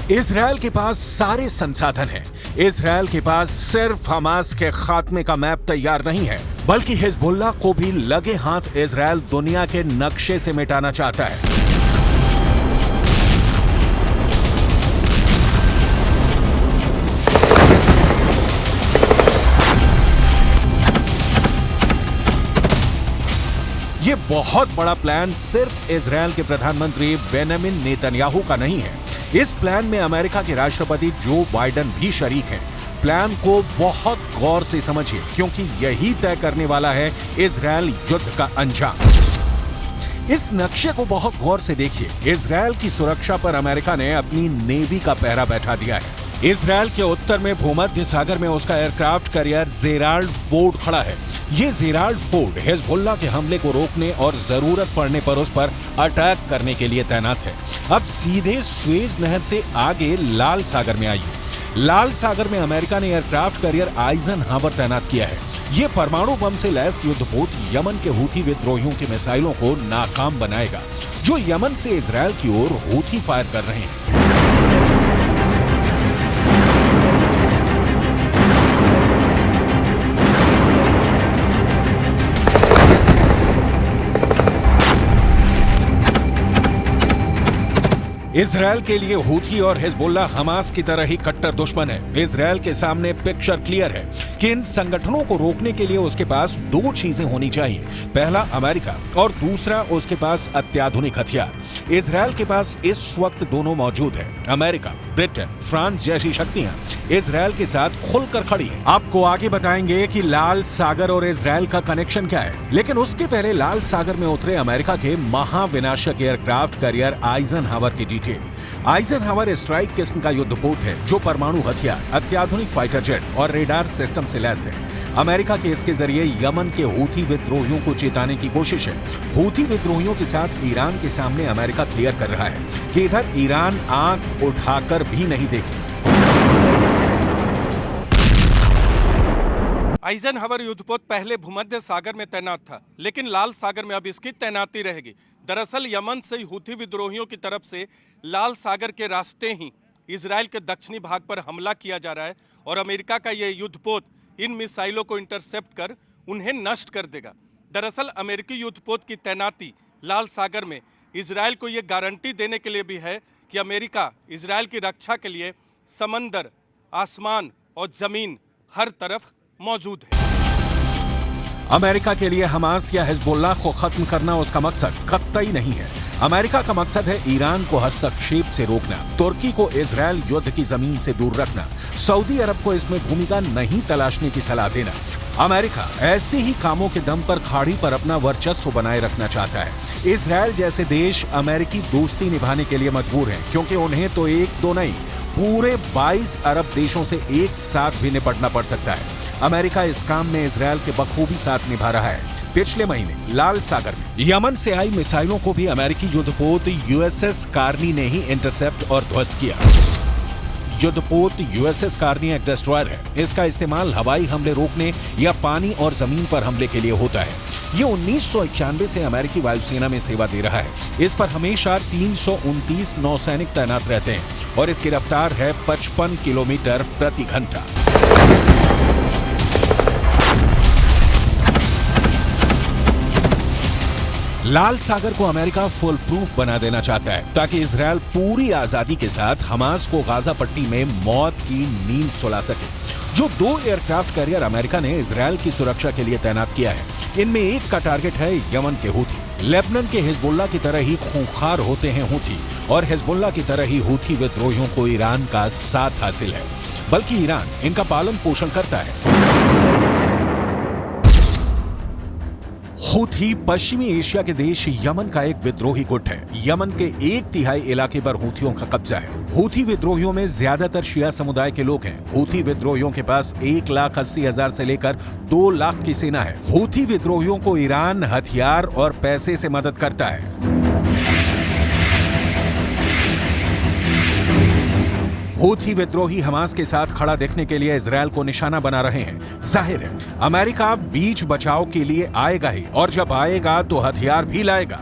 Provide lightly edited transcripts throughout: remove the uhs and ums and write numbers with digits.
Israel के पास सारे संसाधन हैं। इजरायल के पास सिर्फ हमास के खात्मे का मैप तैयार नहीं है, बल्कि हिजबुल्लाह को भी लगे हाथ इजरायल दुनिया के नक्शे से मिटाना चाहता है। ये बहुत बड़ा प्लान सिर्फ इजरायल के प्रधानमंत्री बेंजामिन नेतन्याहू का नहीं है। इस प्लान में अमेरिका के राष्ट्रपति जो बाइडेन भी शरीक हैं। प्लान को बहुत गौर से समझिए, क्योंकि यही तय करने वाला है इजरायल युद्ध का अंजाम। इस नक्शे को बहुत गौर से देखिए। इजरायल की सुरक्षा पर अमेरिका ने अपनी नेवी का पहरा बैठा दिया है। इजरायल के उत्तर में भूमध्य सागर में उसका एयरक्राफ्ट कैरियर जेराल्ड फोर्ड खड़ा है। ये जेराल्ड फोर्ड हिजबुल्लाह के हमले को रोकने और जरूरत पड़ने पर उस पर अटैक करने के लिए तैनात है। अब सीधे स्वेज नहर से आगे लाल सागर में आइए। लाल सागर में अमेरिका ने एयरक्राफ्ट कैरियर आइजनहावर तैनात किया है। ये परमाणु बम से लैस युद्धपोत यमन के हूथी विद्रोहियों की मिसाइलों को नाकाम बनाएगा, जो यमन से इजरायल की ओर हूथी फायर कर रहे हैं। इजरायल के लिए हूथी और हिजबुल्लाह हमास की तरह ही कट्टर दुश्मन है। इजरायल के सामने पिक्चर क्लियर है कि इन संगठनों को रोकने के लिए उसके पास दो चीजें होनी चाहिए। पहला अमेरिका और दूसरा उसके पास अत्याधुनिक हथियार। इजरायल के पास इस वक्त दोनों मौजूद है। अमेरिका, ब्रिटेन, फ्रांस जैसी शक्तियां इजरायल के साथ खुलकर खड़ी हैं। आपको आगे बताएंगे कि लाल सागर और इजरायल का कनेक्शन क्या है, लेकिन उसके पहले लाल सागर में उतरे अमेरिका के महाविनाशक एयरक्राफ्ट कैरियर आइजनहावर की डिटेल। आइजनहावर स्ट्राइक किस्म का युद्धपोत है जो परमाणु हथियार, अत्याधुनिक फाइटर जेट और रेडार सिस्टम से लैस है। अमेरिका के इसके जरिए यमन के हूथी विद्रोहियों को चेताने की कोशिश है। हूथी विद्रोहियों के साथ ईरान के सामने अमेरिका क्लियर कर रहा है कि इधर ईरान आंख उठाकर भी नहीं देखे। आइजनहावर युद्धपोत पहले भूमध्य सागर में तैनात था, लेकिन लाल सागर में अब इसकी तैनाती रहेगी। दरअसल यमन से हूथी विद्रोहियों की तरफ से लाल सागर के रास्ते ही इजरायल के दक्षिणी भाग पर हमला किया जा रहा है और अमेरिका का यह युद्धपोत इन मिसाइलों को इंटरसेप्ट कर उन्हें नष्ट कर देगा। दरअसल अमेरिकी युद्धपोत की तैनाती लाल सागर में इजरायल को यह गारंटी देने के लिए भी है कि अमेरिका इजरायल की रक्षा के लिए समंदर, आसमान और जमीन हर तरफ मौजूद है। अमेरिका के लिए हमास या हिजबुल्लाह को खत्म करना उसका मकसद कतई नहीं है। अमेरिका का मकसद है ईरान को हस्तक्षेप से रोकना, तुर्की को इजरायल युद्ध की जमीन से दूर रखना, सऊदी अरब को इसमें भूमिका नहीं तलाशने की सलाह देना। अमेरिका ऐसे ही कामों के दम पर खाड़ी पर अपना वर्चस्व बनाए रखना चाहता है। इजरायल जैसे देश अमेरिकी दोस्ती निभाने के लिए मजबूर हैं, क्योंकि उन्हें तो एक दो नहीं, पूरे 22 अरब देशों से एक साथ भी निपटना पड़ सकता है। अमेरिका इस काम में इजरायल के बखूबी साथ निभा रहा है। पिछले महीने लाल सागर में यमन से आई मिसाइलों को भी अमेरिकी युद्धपोत यूएसएस कार्नी ने ही इंटरसेप्ट और ध्वस्त किया। युद्धपोत यूएसएस कार्नी एक डिस्ट्रॉयर है। इसका इस्तेमाल हवाई हमले रोकने या पानी और जमीन पर हमले के लिए होता है। ये 1991 से अमेरिकी वायुसेना में सेवा दे रहा है। इस पर हमेशा 329 नौसैनिक तैनात रहते हैं और इसकी रफ्तार है 55 किलोमीटर प्रति घंटा। लाल सागर को अमेरिका फुल प्रूफ बना देना चाहता है, ताकि इजरायल पूरी आजादी के साथ हमास को गाजा पट्टी में मौत की नींद सुला सके। जो 2 एयरक्राफ्ट कैरियर अमेरिका ने इजरायल की सुरक्षा के लिए तैनात किया है, इनमें एक का टारगेट है यमन के हूथी। लेबनान के हिजबुल्लाह की तरह ही खूंखार होते हैं हूथी, और हिजबुल्लाह की तरह ही हूथी विद्रोहियों को ईरान का साथ हासिल है, बल्कि ईरान इनका पालन पोषण करता है। हूथी पश्चिमी एशिया के देश यमन का एक विद्रोही गुट है। यमन के 1/3 इलाके पर हूथियों का कब्जा है। हूथी विद्रोहियों में ज्यादातर शिया समुदाय के लोग हैं। हूथी विद्रोहियों के पास 1,80,000 से लेकर 2 लाख की सेना है। हूथी विद्रोहियों को ईरान हथियार और पैसे से मदद करता है। हूथी विद्रोही हमास के साथ खड़ा देखने के लिए इजरायल को निशाना बना रहे हैं। जाहिर है अमेरिका बीच बचाव के लिए आएगा ही, और जब आएगा तो हथियार भी लाएगा।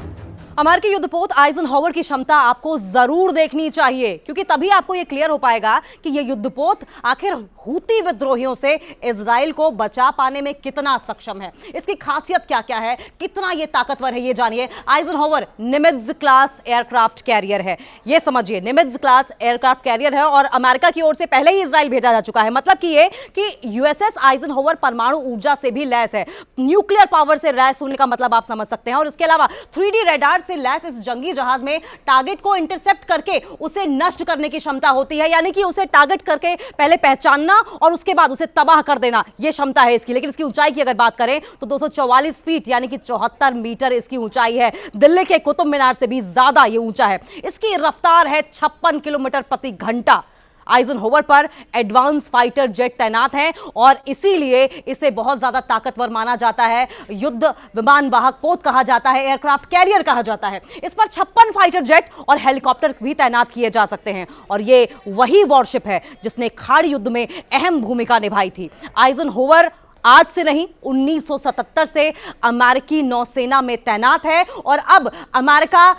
अमेरिकी युद्धपोत आइजनहावर की क्षमता आपको जरूर देखनी चाहिए, क्योंकि तभी आपको यह क्लियर हो पाएगा कि यह युद्धपोत आखिर हूती विद्रोहियों से इजराइल को बचा पाने में कितना सक्षम है। इसकी खासियत क्या क्या है, कितना यह ताकतवर है, यह जानिए। आइजनहावर निमित्ज क्लास एयरक्राफ्ट कैरियर है, यह समझिए। निमित्ज क्लास एयरक्राफ्ट कैरियर है और अमेरिका की ओर से पहले ही इजराइल भेजा जा चुका है। मतलब कि यह कि यूएसएस आइजनहावर परमाणु ऊर्जा से भी लैस है, न्यूक्लियर पावर से लैस होने का मतलब आप समझ सकते हैं। और इसके अलावा 3D रडार से लैस इस जंगी जहाज में टारगेट को इंटरसेप्ट करके उसे नष्ट करने की क्षमता होती है, यानी कि उसे टारगेट करके पहले पहचानना और उसके बाद उसे तबाह कर देना, यह क्षमता है इसकी। लेकिन इसकी ऊंचाई की अगर बात करें तो 244 फीट यानी कि 74 मीटर इसकी ऊंचाई है। दिल्ली के कुतुब मीनार से भी ज्यादा यह ऊंचा है। इसकी रफ्तार है 56 किलोमीटर प्रति घंटा। आइजनहावर पर एडवांस फाइटर जेट तैनात हैं और इसीलिए इसे बहुत ज्यादा ताकतवर माना जाता है। युद्ध विमान वाहक पोत कहा जाता है, एयरक्राफ्ट कैरियर कहा जाता है। इस पर 56 फाइटर जेट और हेलीकॉप्टर भी तैनात किए जा सकते हैं और ये वही वॉरशिप है जिसने खाड़ी युद्ध में अहम भूमिका निभाई थी। आइजनहावर आज से नहीं, 1977 से अमेरिकी नौसेना में तैनात है और अब अमेरिका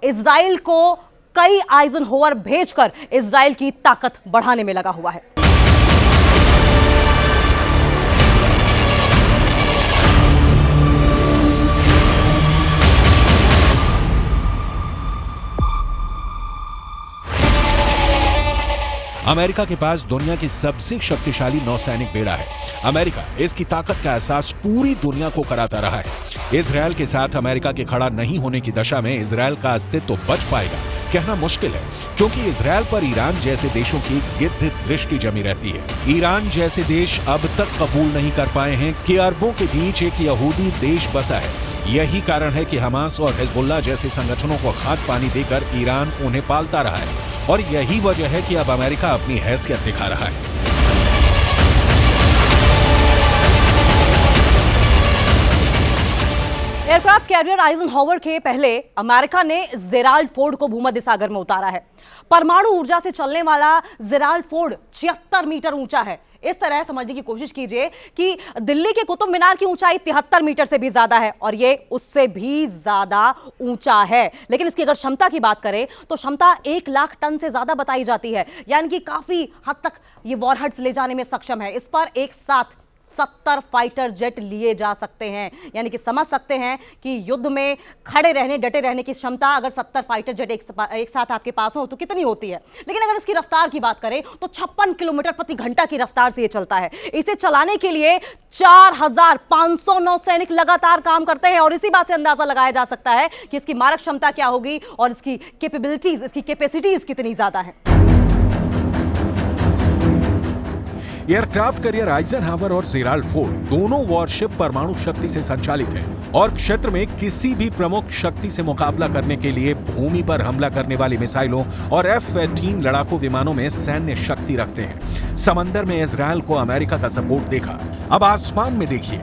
इजराइल को कई आइजनहावर भेजकर इजराइल की ताकत बढ़ाने में लगा हुआ है। अमेरिका के पास दुनिया की सबसे शक्तिशाली नौसैनिक बेड़ा है। अमेरिका इसकी ताकत का एहसास पूरी दुनिया को कराता रहा है। इजराइल के साथ अमेरिका के खड़ा नहीं होने की दशा में इजराइल का अस्तित्व तो बच पाएगा कहना मुश्किल है, क्योंकि इजराइल पर ईरान जैसे देशों की गिद्ध दृष्टि जमी रहती है। ईरान जैसे देश अब तक कबूल नहीं कर पाए हैं कि अरबों के बीच एक यहूदी देश बसा है। यही कारण है कि हमास और हिजबुल्लाह जैसे संगठनों को खाद पानी देकर ईरान उन्हें पालता रहा है और यही वजह है कि अब अमेरिका अपनी हैसियत दिखा रहा है। एयरक्राफ्ट कैरियर आइजनहावर के पहले अमेरिका ने जेराल्ड फोर्ड को भूमध्य सागर में उतारा है। परमाणु ऊर्जा से चलने वाला जेराल्ड फोर्ड 76 मीटर ऊंचा है। इस तरह समझने की कोशिश कीजिए कि दिल्ली के कुतुब मीनार की ऊंचाई 73 मीटर से भी ज्यादा है और ये उससे भी ज्यादा ऊंचा है। लेकिन इसकी अगर क्षमता की बात करें तो क्षमता 1 लाख टन से ज्यादा बताई जाती है, यानी कि काफी हद तक ये वॉरहेड्स ले जाने में सक्षम है। इस पर एक साथ 70 फाइटर जेट लिए जा सकते हैं, यानी कि समझ सकते हैं कि युद्ध में खड़े रहने डटे रहने की क्षमता अगर 70 फाइटर जेट एक साथ आपके पास हो तो कितनी होती है। लेकिन अगर इसकी रफ्तार की बात करें तो 56 किलोमीटर प्रति घंटा की रफ्तार से ये चलता है। इसे चलाने के लिए 4500 नौसैनिक लगातार काम करते हैं और इसी बात से अंदाजा लगाया जा सकता है कि इसकी मारक क्षमता क्या होगी और इसकी कैपेबिलिटीज, इसकी कैपेसिटीज कितनी ज्यादा है। एयरक्राफ्ट कैरियर आइजनहावर और जेराल्ड फोर्ड दोनों वॉरशिप परमाणु शक्ति से संचालित हैं और क्षेत्र में किसी भी प्रमुख शक्ति से मुकाबला करने के लिए भूमि पर हमला करने वाली मिसाइलों और F-18 लड़ाकू विमानों में सैन्य शक्ति रखते हैं। समंदर में इजराइल को अमेरिका का सपोर्ट देखा, अब आसमान में देखिए।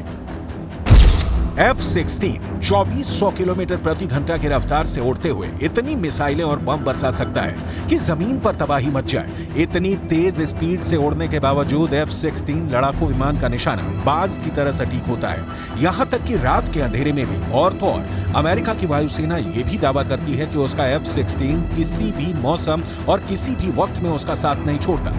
F-16 2400 किलोमीटर प्रति घंटा की रफ्तार से उड़ते हुए इतनी मिसाइलें और बम बरसा सकता है कि जमीन पर तबाही मच जाए। इतनी तेज स्पीड से उड़ने के बावजूद F-16 लड़ाकू विमान का निशाना बाज की तरह सटीक होता है। यहां तक कि रात के अंधेरे में भी। और तो और अमेरिका की वायुसेना यह भी दावा करती है कि उसका F-16 किसी भी मौसम और किसी भी वक्त में उसका साथ नहीं छोड़ता।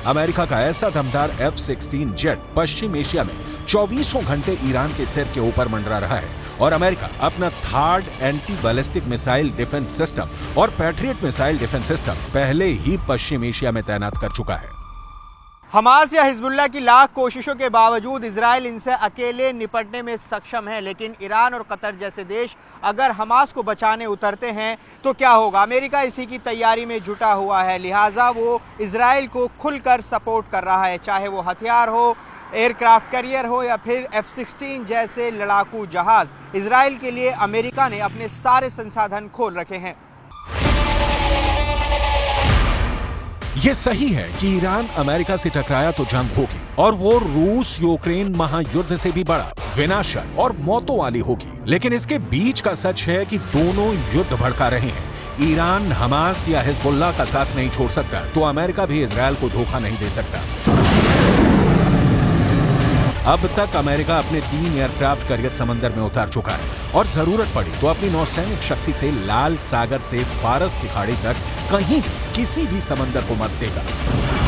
अमेरिका का ऐसा दमदार F-16 जेट पश्चिम एशिया में 24 घंटे ईरान के सिर के ऊपर मंडरा रहा है और अमेरिका अपना third anti ballistic missile defence system और पैट्रियट मिसाइल डिफेंस सिस्टम पहले ही पश्चिम एशिया में तैनात कर चुका है। हमास या हिजबुल्लाह की लाख कोशिशों के बावजूद इजराइल इनसे अकेले निपटने में सक्षम है। लेकिन ईरान और कतर जैसे देश अगर हमास को बचाने उतरते हैं तो क्या होगा। अमेरिका इसी की तैयारी में जुटा हुआ है, लिहाजा वो इजराइल को खुलकर सपोर्ट कर रहा है, चाहे वो हथियार हो, एयरक्राफ्ट कैरियर हो या फिर F-16 जैसे लड़ाकू जहाज। इजराइल के लिए अमेरिका ने अपने सारे संसाधन खोल रखे हैं। ये सही है कि ईरान अमेरिका से टकराया तो जंग होगी और वो रूस यूक्रेन महायुद्ध से भी बड़ा, विनाशक और मौतों वाली होगी। लेकिन इसके बीच का सच है कि दोनों युद्ध भड़का रहे हैं। ईरान हमास या हिजबुल्लाह का साथ नहीं छोड़ सकता तो अमेरिका भी इजराइल को धोखा नहीं दे सकता। अब तक अमेरिका अपने 3 एयरक्राफ्ट कैरियर समंदर में उतार चुका है और जरूरत पड़ी तो अपनी नौसैनिक शक्ति से लाल सागर से फारस की खाड़ी तक कहीं किसी भी समंदर को मत देगा।